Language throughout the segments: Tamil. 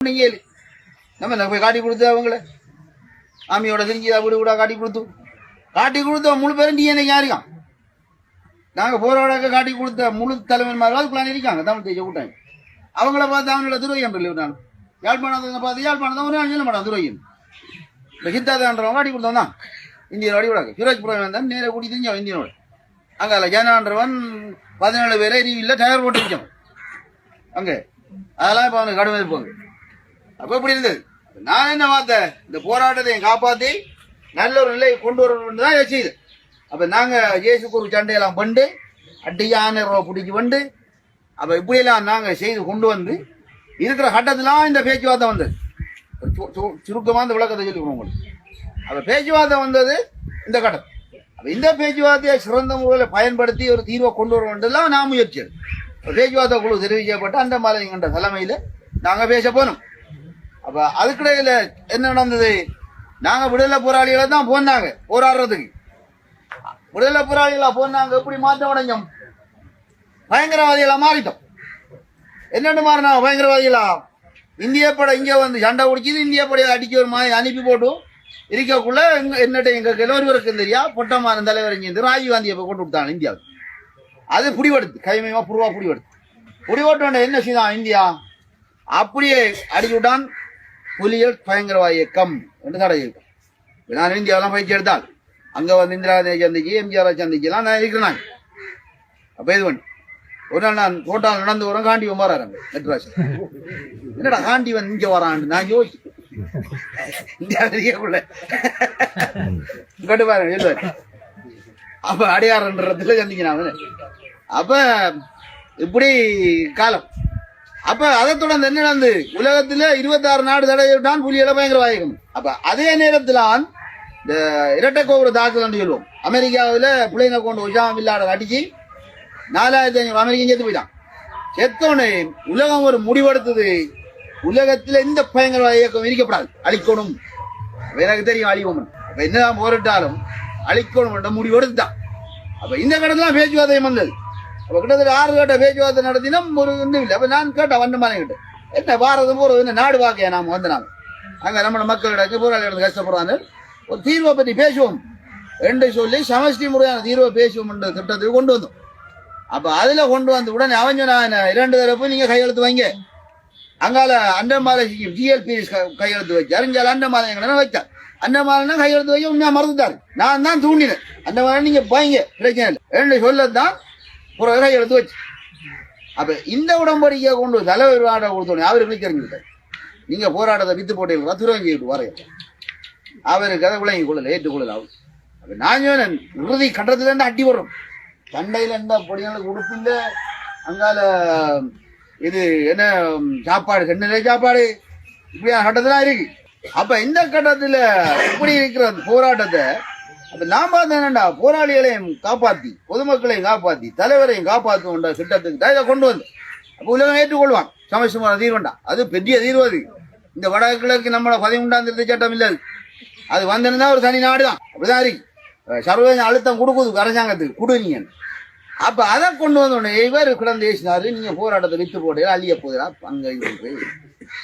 நீங்கள் நம்ம போய் காட்டி கொடுத்து அவங்கள ஆமியோட செஞ்சு வீடு கூட காட்டி கொடுத்தோம் முழு பேரும் டிஎன்ஏ யாருக்கான் நாங்கள் போராடாக்க காட்டி கொடுத்த முழு தலைவன்மார்கள் அதுக்குள்ளான இருக்காங்க தமிழ் தேசிய கூட்டாங்க அவங்கள பார்த்து அவங்களோட துரோகியம் நான் யாழ்ப்பாணத்தை பார்த்து யாழ்ப்பாணம் ஒரு நாள் சொல்ல மாட்டான் துரோகியம் இந்த ஹித்தாதான்றவங்க காட்டி கொடுத்தோம் தான் இந்தியன் அடி விடாங்க சிவராஜ் புரம் தான் நேர கூட்டி தெரிஞ்சவன் இந்தியனோட அங்கே ஜனான்றவன் 17 பேரை இல்லை டயர் போட்டு வச்சோம் அங்கே அதெல்லாம் இப்போ அவனுக்கு கடுமை இருப்பாங்க அப்போ இப்படி இருந்தது நான் என்ன பார்த்தேன் இந்த போராட்டத்தை காப்பாற்றி நல்ல ஒரு நிலையை கொண்டு வரணும்னு தான் செய்யுது அப்போ நாங்கள் இயேசுக்கு ஒரு சண்டையெல்லாம் பண்ணு அட்டியான ரூபா பிடிச்சி வந்து அப்போ இப்படியெல்லாம் நாங்கள் செய்து கொண்டு வந்து இருக்கிற கட்டத்திலாம் இந்த பேச்சுவார்த்தை வந்தது சுருக்கமாக இந்த விளக்கத்தை சொல்லிக்கணும் உங்களுக்கு அப்போ பேச்சுவார்த்தை வந்தது இந்த கட்டம் அப்போ இந்த பேச்சுவார்த்தையை சிறந்த முறையில் பயன்படுத்தி ஒரு தீர்வை கொண்டு வரணுன்றதுலாம் நான் முயற்சி பேச்சுவார்த்தை குழு தெரிவிக்கப்பட்டு அந்த மாலைங்கிற தலைமையில் நாங்கள் பேச போனோம் அப்போ அதுக்கிடையில் என்ன நடந்தது நாங்கள் விடுதலை போராளிகளை தான் போனாங்க போராடுறதுக்கு விடுதலை போராளிகளாக போனாங்க எப்படி மாற்றம் அடைஞ்சோம் பயங்கரவாதிகளாக மாறிட்டோம் என்னென்னு மாறினா பயங்கரவாதிகளா இந்திய படை இங்கே வந்து சண்டை குடிச்சது இந்திய படையை அடிக்க ஒரு மாதிரி அனுப்பி போட்டும் இருக்கக்குள்ள என்னட்ட எங்கள் எல்லோருக்கும் தெரியா பொட்டமான தலைவர் இங்கே ராஜீவ் காந்தியை கொண்டு கொடுத்தாங்க இந்தியாவுக்கு அது பிடிபடுத்து கைமயமாக புருவா பிடிபடுத்து என்ன செய்தான் இந்தியா அப்படியே அடிச்சு விட்டான் புலிகள் பயங்கரவாத இயக்கம் என்று தடை இருக்கும் நான் இந்தியாவெல்லாம் பயிற்சி எடுத்தால் அங்கே வந்து இந்திரா காந்தியை சந்திச்சு எம்ஜிஆரை சந்திச்சுலாம் நான் இருக்கிறேன் அப்போ இது பண்ணு ஒரு நாள் நான் தோட்டால் நடந்து வரோம் காண்டிவன் வராங்க மெட்ராஸ் என்னடா காண்டிவன் இங்கே வரான் நான் யோசிச்சு இந்தியாவுக்குள்ள கட்டு பாருங்க எழுதுவார் அப்ப அடையாறுன்றதுல சந்திக்கிறான் அப்ப இப்படி காலம் அப்ப அதை தொடர்ந்து என்ன நடந்து உலகத்துல 26 நாடு தடையிட்டான் புலிகளை பயங்கரவாதிகம் அப்ப அதே நேரத்தில் இந்த இரட்டை கோபுர தாக்குதல் சொல்லுவோம் அமெரிக்காவில் பிள்ளைங்க கொண்டு உஜாம் இல்லாத அடிச்சு 4500 அமெரிக்கன் செத்து போயிட்டான் செத்தோன்னு உலகம் ஒரு முடிவெடுத்தது உலகத்துல இந்த பயங்கரவாத இயக்கம் இருக்கப்படாது அழிக்கணும் எனக்கு தெரியும் அழிவோம் அப்ப என்னதான் போரிட்டாலும் அழிக்கணும் முடிவெடுத்துட்டான் அப்ப இந்த கடத்துல பேச்சுவார்த்தை வந்தது அப்ப கிட்டத்தட்ட 6 கட்ட பேச்சுவார்த்தை நடத்தினோம் ஒரு ஒன்றும் இல்லை அப்ப நான் கேட்டேன் வண்டமான கிட்ட என்ன பாரதம் போறது என்ன நாடு வாக்கையா நாம வந்து நாங்க அங்க நம்ம மக்களிட போராளிகள் கஷ்டப்படுறாங்க ஒரு தீர்வை பற்றி பேசுவோம் என்று சொல்லி சமஷ்டி முறையான தீர்வை பேசுவோம் என்ற திட்டத்துக்கு கொண்டு வந்தோம் அப்ப அதுல கொண்டு வந்து உடனே அவங்க நான் 2 தரப்பு நீங்க கையெழுத்து வைங்க அங்கால அண்டமாலை ஜிஎல்பி கையெழுத்து வச்சு அறிஞ்சால் அண்டமாலை எங்களை வைத்தார் அண்டமாலைனா கையெழுத்து வைக்க உண்மையா மறந்துட்டாரு நான் தான் தூண்டினேன் அண்டமாலை நீங்க பயங்க பிரச்சனை இல்லை என்று சொல்லத்தான் ஒரு கையெழுத்து வச்சு அப்ப இந்த உடம்படிக்கையை கொண்டு தலைவர் ஆட கொடுத்தோடனே அவருக்கு தெரிஞ்சுக்கிட்டார் நீங்க போராட்டத்தை வித்து போட்டீங்களா துறவங்கிட்டு வரைய அவருக்கு அதை விளங்கி கொள்ளல ஏற்றுக்கொள்ளல அவர் அப்ப நான் சொன்னேன் இறுதி கட்டத்துல இருந்து அட்டி வரும் சண்டையில இருந்தா பொடிகளுக்கு உடுப்பில்ல அங்கால இது என்ன சாப்பாடு சென்னை சாப்பாடு இப்படியான கட்டத்துல இருக்கு அப்ப இந்த கட்டத்துல இப்படி இருக்கிற போராட்டத்தை அப்ப நான் பார்த்தேன் என்னண்டா போராளிகளையும் காப்பாத்தி பொதுமக்களையும் காப்பாத்தி தலைவரையும் காப்பாற்றுவோன்ற திட்டத்துக்கு தான் இதை கொண்டு வந்து அப்ப உலகம் ஏற்றுக்கொள்வான் சமஸ்தமான தீர்வுண்டா அது பெரிய தீர்வு அது இந்த வடகிழக்கு நம்மள 13ஆம் திருத்த சட்டம் இல்லை அது வந்திருந்தா ஒரு தனி நாடு தான் அப்படிதான் இருக்கு சர்வதேச அழுத்தம் கொடுக்குது அரசாங்கத்துக்கு கொடுங்க அப்ப அதை கொண்டு வந்தோடனே இவர் கிடந்து பேசினாரு நீங்க போராட்டத்தை வித்து போட்டு அழிய போதுடா அங்க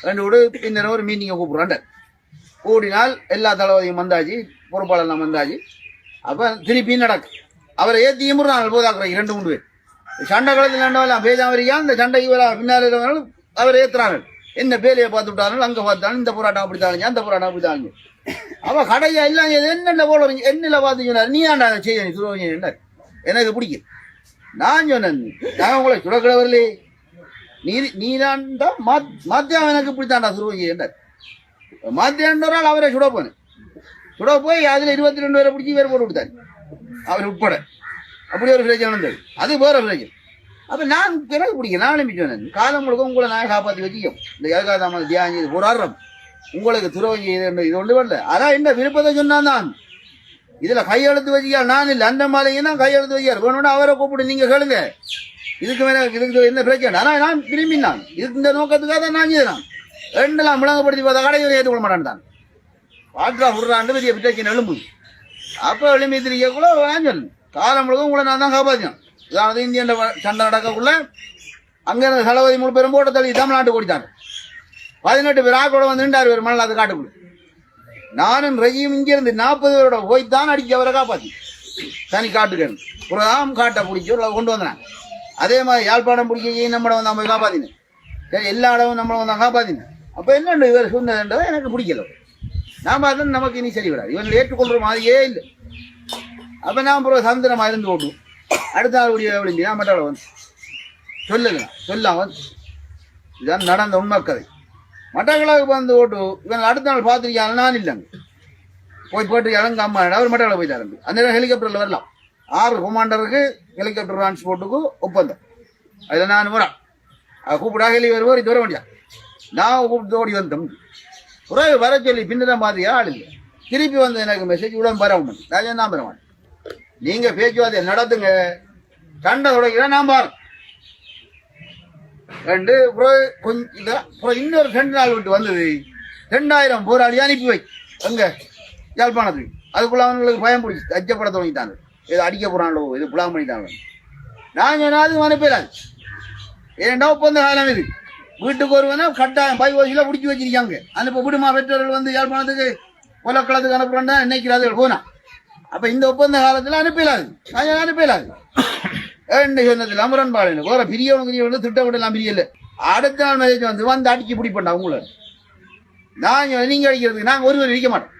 ரெண்டு கூட பின்னர் ஒரு மீட்டிங்கை கூப்பிடுறாண்ட கூடினால் எல்லா தளபதியும் வந்தாச்சு பொறுப்பாளர்லாம் வந்தாச்சு அப்ப திருப்பி நடக்கு அவரை ஏற்றியும் நாங்கள் போதாக்குறாங்க 2-3 பேர் சண்டை காலத்தில் எல்லாம் பேசாம இருக்கியா இந்த சண்டை பின்னால் அவரை ஏத்துறாங்க என்ன பேலையை பார்த்து விட்டாங்க அங்க பார்த்தாலும் இந்த போராட்டம் அப்படித்தாங்க அந்த போராட்டம் அப்படித்தாங்க அவ கடையா எல்லாம் என்னென்ன போல என்னில பார்த்து சொன்னார் நீ ஆண்டா செய்ய துரோகம் எனக்கு பிடிக்கும் நான் சொன்னேன் நான் உங்களை சுடக்கிட வரலே நீதான்டா மாத்தியம் எனக்கு இப்படித்தாண்டா துரோகம் என்றார் மாத்தியாண்டால் அவரை சுட போனேன் சுட போய் அதுல 22 பேரை பிடிச்சி வேறு போட்டு விட்டாரு அவர் உட்பட அப்படி ஒரு பிரச்சனை வந்தது அது வேற பிரச்சனை அப்ப நான் பிறகு பிடிக்க நான் அனுப்பிச்சேன் காலம் முழுக்க உங்களை நான் காப்பாற்றி வச்சுக்கோம் இந்த ஏகாதாம தியாகி போராடுறோம் உங்களுக்கு துரோகம் இது ஒன்று வரல அதான் என்ன விருப்பத்தை சொன்னான் தான் இதுல கையெழுத்து வச்சுக்கார் நான் இல்லை அந்த மாலைங்கன்னா கையெழுத்து வைக்கார் வேணும்னா அவரை கூப்பிட்டு நீங்க கேளுங்க இதுக்கு மேல இதுக்கு என்ன பிரச்சனை ஆனா நான் விரும்பினான் இதுக்கு இந்த நோக்கத்துக்காக தான் நான் செய்தான் 2 விளங்கப்படுத்தி பார்த்தா கடையை ஏற்றுக்கொள்ள மாட்டான் பாட்ரா விடுறாண்டு பெரிய பிரச்சனை எழும்பு அப்ப எழும்பி திரிக்கக்குள்ள வாங்கல் காலம் முழுக்க உங்களை நான் தான் காப்பாற்றினேன் அதாவது இந்தியன் சண்டை நடக்கக்குள்ள அங்க தளபதி 3 பேரும் போட்ட தள்ளி தமிழ்நாட்டு கொடுத்தாங்க 18 பேர் ஆக்கோட வந்து 2 பேர் மணல் அது காட்டுக்குள்ள. நானும் ரஜியும் இங்கிருந்து 40 பேரோட போய்த்தான் அடிக்க அவரை காப்பாத்தி தனி காட்டுக்கு புறம் காட்டை பிடிச்சி கொண்டு வந்தாங்க. அதே மாதிரி யாழ்ப்பாணம் பிடிக்க நம்மளை வந்து நம்ம காப்பாத்தினேன். சரி, எல்லா இடமும் நம்மளை வந்து காப்பாத்தினேன். அப்ப என்னண்டு இவர் சொன்னதுன்றதை எனக்கு பிடிக்கல. நான் பார்த்தா நமக்கு இனி சரி விடாது, இவங்களை ஏற்றுக்கொள்ற மாதிரியே இல்லை. அப்ப நான் அப்புறம் சந்திரமா இருந்து ஓட்டும் அடுத்த நாள் விடிஞ்சு நான் மட்டாள வந்து சொல்லாம இதுதான் நடந்த உண்மை கதை. மட்டக்களவுக்கு வந்து ஓட்டு இவங்க அடுத்த நாள் பார்த்துருக்காங்க. நான் இல்லைங்க போட்டு இறங்க அம்மா அவர் மட்டக்கள போயிட்டாரு. அந்த நேரம் ஹெலிகாப்டர்ல வரலாம். 6 கமாண்டருக்கு ஹெலிகாப்டர் டிரான்ஸ்போர்ட்டுக்கு ஒப்பந்தம். அதில் நான் வரேன் கூப்பிடா ஹெலி வருவோம் இது வர வேண்டியா. நான் கூப்பிட்டு ஓடி வந்தோம். உறவு வர சொல்லி பின்னதான் பார்த்தியா ஆள் இல்லை. திருப்பி வந்து எனக்கு மெசேஜ் உடம்பு வர மாட்டேன். நான் நான் பெற மாட்டேன். நீங்க பேச்சுவார்த்தை நடத்துங்க, சண்டை தொடங்கினா நான் பாரு ரெண்டு கொஞ்சம் இன்னொரு 2 நாள் விட்டு வந்தது 2000 போராளி அனுப்பி வை அங்க யாழ்ப்பாணத்துக்கு. அதுக்குள்ள அவங்களுக்கு பயம் பிடிச்சி அச்சப்பட தொடங்கிட்டாங்க. இது அடிக்க போறாங்களோ இது புலாம் பண்ணிட்டாங்க. நான் சொன்னாலும் அனுப்பிடாது. ஏன்டா ஒப்பந்த காலம் இது. வீட்டுக்கு ஒருவனா கட்டாயம் பைவாசியில பிடிச்சி வச்சிருக்காங்க. அனுப்ப விடுமா பெற்றோர்கள் வந்து யாழ்ப்பாணத்துக்கு கொலக்களத்துக்கு அனுப்புறா நினைக்கிறார்கள் போனா. அப்ப இந்த ஒப்பந்த காலத்துல அனுப்பிடாது. நான் அனுப்பிடாது சொன்னதுல முரண்பாடு வேற பிரியவனுக்கு திட்டமிடலாம் பிரியல. அடுத்த நாள் மெசேஜ் வந்து அடிச்சு பிடிப்பா உங்களை. நான் நீங்க அடிக்கிறதுக்கு நாங்க ஒருவர் இருக்க மாட்டோம்.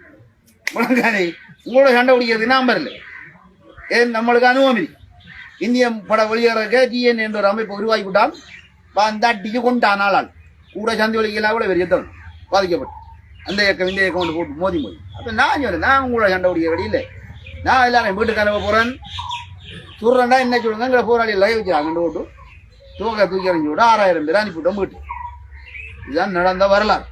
உங்களோட சண்டை பிடிக்கிறதுக்கு நான் வரல. ஏன் நம்மளுக்கு அனுபவம் இல்லை. இந்திய பட வெளியேறக்க டிஎன் என்ற ஒரு அமைப்பு உருவாக்கிவிட்டால் அந்த அடிச்சு கொண்டான் ஆளால் கூட சந்தி வலிக்கலாம் கூட வேறு எத்தவன் பாதிக்கப்பட்டு அந்த இயக்கம் இந்த இயக்கம் போட்டு மோதி அப்ப நான் சொல்றேன் நான் உங்களோட சண்டை பிடிக்கிற வழி இல்லை. நான் எல்லாரும் வீட்டுக்கு அனுப்ப போறேன். சொல்றேன்டா என்ன சொல்லுங்க போராளி லைவ் வச்சுறாங்க ஓட்டு தூக்கி அரைஞ்சு விட 6000 பேர் அனுப்பிவிட்டோம் வீட்டு. இதுதான் நடந்த வரலாறு.